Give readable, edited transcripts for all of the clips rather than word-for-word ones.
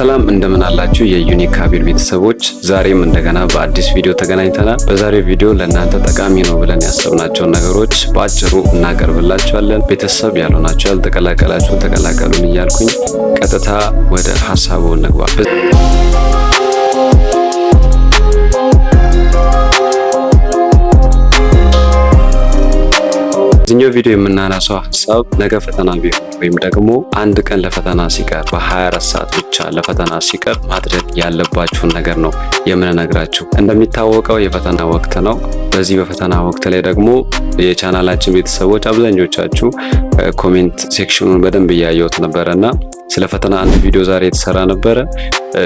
ሰላም እንደምን አላችሁ የዩኒክ ካቢር ቤተሰቦች፣ ዛሬም እንደገና በአዲስ ቪዲዮ ተገናኝተናል። በዛሬው ቪዲዮ ለእናንተ ጠቃሚ ነው ብለን ያሰብናቸውን ነገሮች በአጭሩ እናቀርብላችኋለን። ቤተሰብ ያልሆናችሁ ያልተቀላቀላችሁ ተቀላቀሉን እያልኩኝ ቀጥታ ወደ ሀሳቡ እንግባ። በዚህኛው ቪዲዮ የምናነሳው ሀሳብ ነገ ፈተና ቢሆን ወይም ደግሞ አንድ ቀን ለፈተና ሲቀር በ24 ሰዓት ብቻ ለፈተና ሲቀር ማድረግ ያለባችሁን ነገር ነው የምንነግራችሁ። እንደሚታወቀው የፈተና ወቅት ነው። በዚህ በፈተና ወቅት ላይ ደግሞ የቻናላችን ቤተሰቦች አብዛኞቻችሁ ኮሜንት ሴክሽኑን በደንብ እያየሁት ነበረና ስለ ፈተና አንድ ቪዲዮ ዛሬ የተሰራ ነበረ።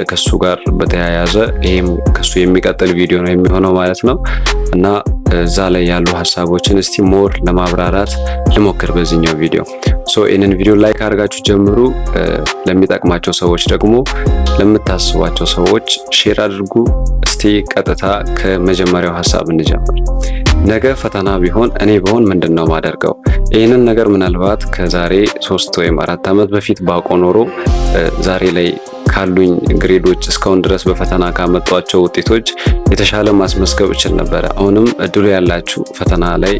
ከሱ ጋር በተያያዘ ይሄም ከሱ የሚቀጥል ቪዲዮ ነው የሚሆነው ማለት ነው እና እዛ ላይ ያሉ ሀሳቦችን እስቲ ሞር ለማብራራት ልሞክር በዚህኛው ቪዲዮ። ይህንን ቪዲዮ ላይክ አድርጋችሁ ጀምሩ። ለሚጠቅማቸው ሰዎች ደግሞ ለምታስቧቸው ሰዎች ሼር አድርጉ። እስቲ ቀጥታ ከመጀመሪያው ሀሳብ እንጀምር። ነገ ፈተና ቢሆን እኔ ብሆን ምንድን ነው ማደርገው? ይህንን ነገር ምናልባት ከዛሬ 3 ወይም 4 ዓመት በፊት ባውቅ ኖሮ ዛሬ ላይ ካሉኝ ግሬዶች እስካሁን ድረስ በፈተና ካመጧቸው ውጤቶች የተሻለ ማስመዝገብ እችል ነበረ። አሁንም እድሉ ያላችሁ ፈተና ላይ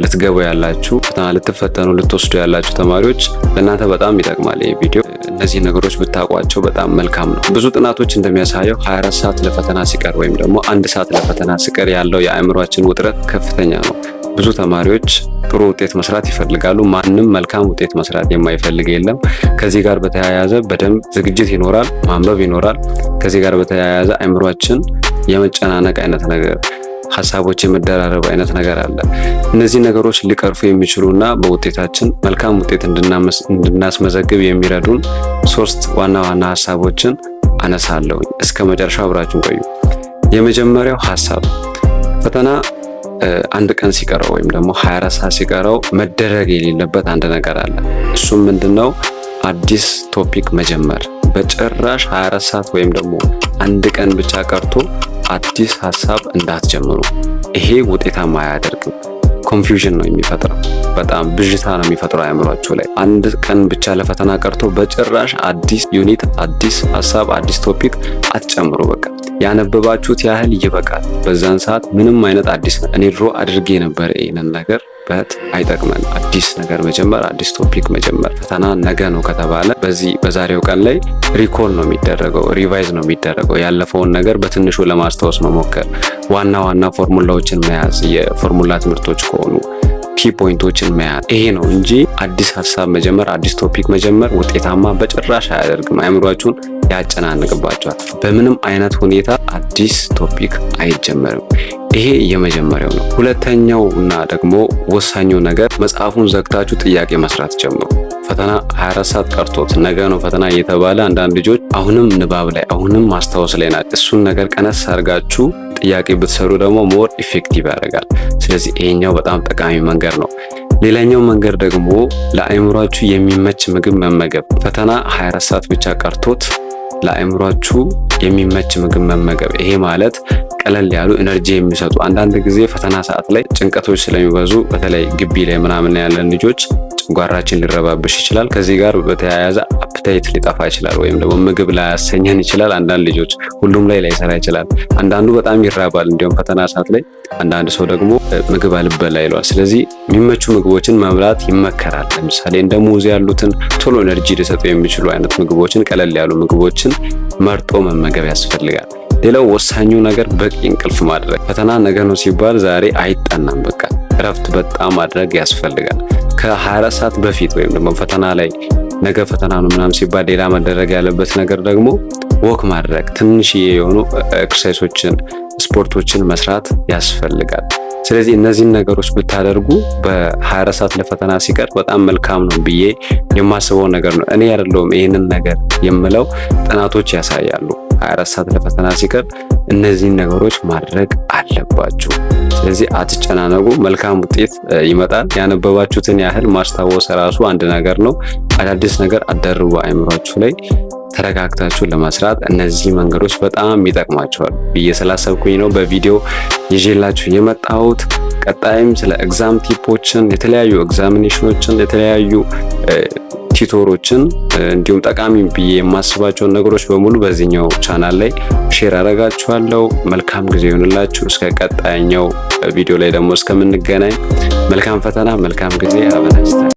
ልትገቡ ያላችሁ ፈተና ልትፈተኑ ልትወስዱ ያላችሁ ተማሪዎች ለእናንተ በጣም ይጠቅማል ይህ ቪዲዮ። እነዚህ ነገሮች ብታውቋቸው በጣም መልካም ነው። ብዙ ጥናቶች እንደሚያሳየው 24 ሰዓት ለፈተና ሲቀር ወይም ደግሞ 1 ሰዓት ለፈተና ሲቀር ያለው የአእምሯችን ውጥረት ከፍተኛ ነው። ብዙ ተማሪዎች ጥሩ ውጤት መስራት ይፈልጋሉ። ማንም መልካም ውጤት መስራት የማይፈልግ የለም። ከዚህ ጋር በተያያዘ በደንብ ዝግጅት ይኖራል፣ ማንበብ ይኖራል። ከዚህ ጋር በተያያዘ አእምሯችን የመጨናነቅ አይነት ነገር፣ ሀሳቦች የመደራረብ አይነት ነገር አለ። እነዚህ ነገሮች ሊቀርፉ የሚችሉና በውጤታችን መልካም ውጤት እንድናስመዘግብ የሚረዱን 3 ዋና ዋና ሀሳቦችን አነሳለሁ። እስከ መጨረሻው አብራችሁን ቆዩ። የመጀመሪያው ሀሳብ ፈተና አንድ ቀን ሲቀረው ወይም ደግሞ 24 ሰዓት ሲቀረው መደረግ የሌለበት አንድ ነገር አለ። እሱም ምንድነው? አዲስ ቶፒክ መጀመር። በጭራሽ 24 ሰዓት ወይም ደግሞ አንድ ቀን ብቻ ቀርቶ አዲስ ሀሳብ እንዳትጀምሩ። ይሄ ውጤታማ አያደርግም። ኮንፊውዥን ነው የሚፈጥረው። በጣም ብዥታ ነው የሚፈጥረው አእምሯችሁ ላይ። አንድ ቀን ብቻ ለፈተና ቀርቶ በጭራሽ አዲስ ዩኒት፣ አዲስ ሀሳብ፣ አዲስ ቶፒክ አትጨምሩ። በቃ ያነበባችሁት ያህል ይበቃል። በዛን ሰዓት ምንም አይነት አዲስ እኔ ድሮ አድርጌ ነበር ይሄንን ነገር አይጠቅመን። አዲስ ነገር መጀመር፣ አዲስ ቶፒክ መጀመር። ፈተና ነገ ነው ከተባለ በዛሬው ቀን ላይ ሪኮል ነው የሚደረገው፣ ሪቫይዝ ነው የሚደረገው። ያለፈውን ነገር በትንሹ ለማስታወስ መሞከር፣ ዋና ዋና ፎርሙላዎችን መያዝ፣ የፎርሙላ ትምህርቶች ከሆኑ ኪ ፖይንቶችን መያዝ። ይሄ ነው እንጂ አዲስ ሀሳብ መጀመር፣ አዲስ ቶፒክ መጀመር ውጤታማ በጭራሽ አያደርግም። አእምሯችሁን ያጨናንቅባቸዋል። በምንም አይነት ሁኔታ አዲስ ቶፒክ አይጀመርም። ይሄ የመጀመሪያው ነው። ሁለተኛው እና ደግሞ ወሳኙ ነገር መጽሐፉን ዘግታችሁ ጥያቄ መስራት ጀምሩ። ፈተና 24 ሰዓት ቀርቶት ነገ ነው ፈተና እየተባለ አንዳንድ ልጆች አሁንም ንባብ ላይ አሁንም ማስታወስ ላይ ናቸው። እሱን ነገር ቀነስ አድርጋችሁ ጥያቄ ብትሰሩ ደግሞ ሞር ኢፌክቲቭ ያደርጋል። ስለዚህ ይሄኛው በጣም ጠቃሚ መንገድ ነው። ሌላኛው መንገድ ደግሞ ለአእምሯችሁ የሚመች ምግብ መመገብ። ፈተና 24 ሰዓት ብቻ ቀርቶት ለአእምሯችሁ የሚመች ምግብ መመገብ። ይሄ ማለት ቀለል ያሉ ኤነርጂ የሚሰጡ አንዳንድ ጊዜ ፈተና ሰዓት ላይ ጭንቀቶች ስለሚበዙ በተለይ ግቢ ላይ ምናምን ያለን ልጆች ጨጓራችን ሊረባብሽ ይችላል። ከዚህ ጋር በተያያዘ አፕታይት ሊጠፋ ይችላል፣ ወይም ደግሞ ምግብ ላይ ያሰኘን ይችላል። አንዳንድ ልጆች ሁሉም ላይ ላይሰራ ይችላል። አንዳንዱ በጣም ይራባል እንዲሁም ፈተና ሰዓት ላይ፣ አንዳንድ ሰው ደግሞ ምግብ አልበላ ይለዋል። ስለዚህ የሚመቹ ምግቦችን መብላት ይመከራል። ለምሳሌ እንደ ሙዝ ያሉትን ቶሎ ኤነርጂ ሊሰጡ የሚችሉ አይነት ምግቦችን፣ ቀለል ያሉ ምግቦችን መርጦ መመገብ ያስፈልጋል። ሌላው ወሳኙ ነገር በቂ እንቅልፍ ማድረግ። ፈተና ነገ ነው ሲባል ዛሬ አይጠናም። በቃ እረፍት በጣም ማድረግ ያስፈልጋል። ከ24 ሰዓት በፊት ወይም ደግሞ ፈተና ላይ ነገ ፈተና ነው ምናምን ሲባል ሌላ መደረግ ያለበት ነገር ደግሞ ወክ ማድረግ፣ ትንሽዬ የሆኑ ኤክሰርሳይሶችን፣ ስፖርቶችን መስራት ያስፈልጋል። ስለዚህ እነዚህን ነገሮች ብታደርጉ በ24 ሰዓት ለፈተና ሲቀር በጣም መልካም ነው ብዬ የማስበው ነገር ነው። እኔ አይደለሁም ይህንን ነገር የምለው፣ ጥናቶች ያሳያሉ። 24 ሰዓት ለፈተና ሲቀር እነዚህን ነገሮች ማድረግ አለባችሁ። ስለዚህ አትጨናነቁ፣ መልካም ውጤት ይመጣል። ያነበባችሁትን ያህል ማስታወስ ራሱ አንድ ነገር ነው። አዳዲስ ነገር አደርቡ አእምሯችሁ ላይ። ተረጋግታችሁ ለመስራት እነዚህ መንገዶች በጣም ይጠቅማቸዋል ብዬ ስላሰብኩኝ ነው በቪዲዮ ይዤላችሁ የመጣሁት። ቀጣይም ስለ ኤግዛም ቲፖችን፣ የተለያዩ ኤግዛሚኔሽኖችን፣ የተለያዩ ቲቶሮችን እንዲሁም ጠቃሚ ብዬ የማስባቸውን ነገሮች በሙሉ በዚህኛው ቻናል ላይ ሼር አደርጋችኋለሁ። መልካም ጊዜ ይሁንላችሁ። እስከ ቀጣይኛው ቪዲዮ ላይ ደግሞ እስከምንገናኝ መልካም ፈተና፣ መልካም ጊዜ።